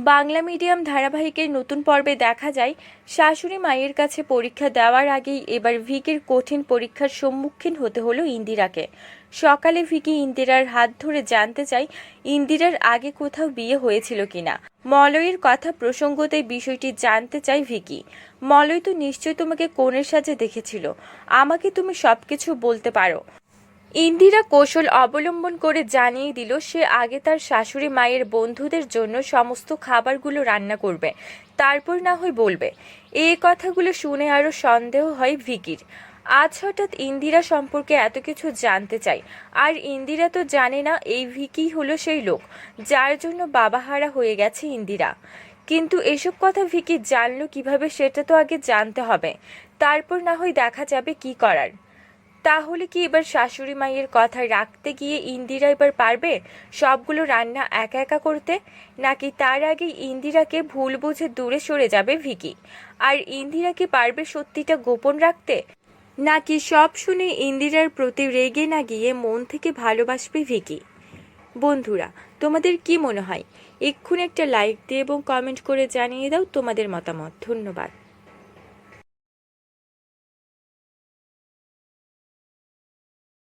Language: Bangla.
বাংলা মিডিয়াম ধারাবাহিকের নতুন পর্বে দেখা যায় শাশুড়ি মায়ের কাছে পরীক্ষা দেওয়ার আগেই এবার ভিকির কঠিন পরীক্ষার সম্মুখীন হতে হলো ইন্দিরাকে। সকালে ভিকি ইন্দিরার হাত ধরে জানতে চায় ইন্দিরার আগে কোথাও বিয়ে হয়েছিল কিনা। মলয়ের কথা প্রসঙ্গতেই বিষয়টি জানতে চায় ভিকি। মলয় তো নিশ্চয়ই তোমাকে কনের সাজে দেখেছিল, আমাকে তুমি সবকিছু বলতে পারো। ইন্দিরা কৌশল অবলম্বন করে জানিয়ে দিল সে আগে তার শাশুড়ি মায়ের বন্ধুদের জন্য সমস্ত খাবারগুলো রান্না করবে, তারপর না হয় বলবে। এই কথাগুলো শুনে আরও সন্দেহ হয় ভিকির। আজ হঠাৎ ইন্দিরা সম্পর্কে এত কিছু জানতে চায়, আর ইন্দিরা তো জানে না এই ভিকি হলো সেই লোক যার জন্য বাবাহারা হয়ে গেছে ইন্দিরা। কিন্তু এসব কথা ভিকি জানলো কিভাবে সেটা তো আগে জানতে হবে, তারপর না হয় দেখা যাবে কি করার। তাহলে কি এবার শাশুড়ি মায়ের কথা রাখতে গিয়ে ইন্দিরা এবার পারবে সবগুলো রান্না একা একা করতে, নাকি তার আগে ইন্দিরাকে ভুল বুঝে দূরে সরে যাবে ভিকি? আর ইন্দিরা কি পারবে সত্যিটা গোপন রাখতে, নাকি সব শুনে ইন্দিরার প্রতি রেগে না গিয়ে মন থেকে ভালোবাসবে ভিকি? বন্ধুরা, তোমাদের কি মনে হয়? এক্ষুনি একটা লাইক দিয়ে এবং কমেন্ট করে জানিয়ে দাও তোমাদের মতামত। ধন্যবাদ।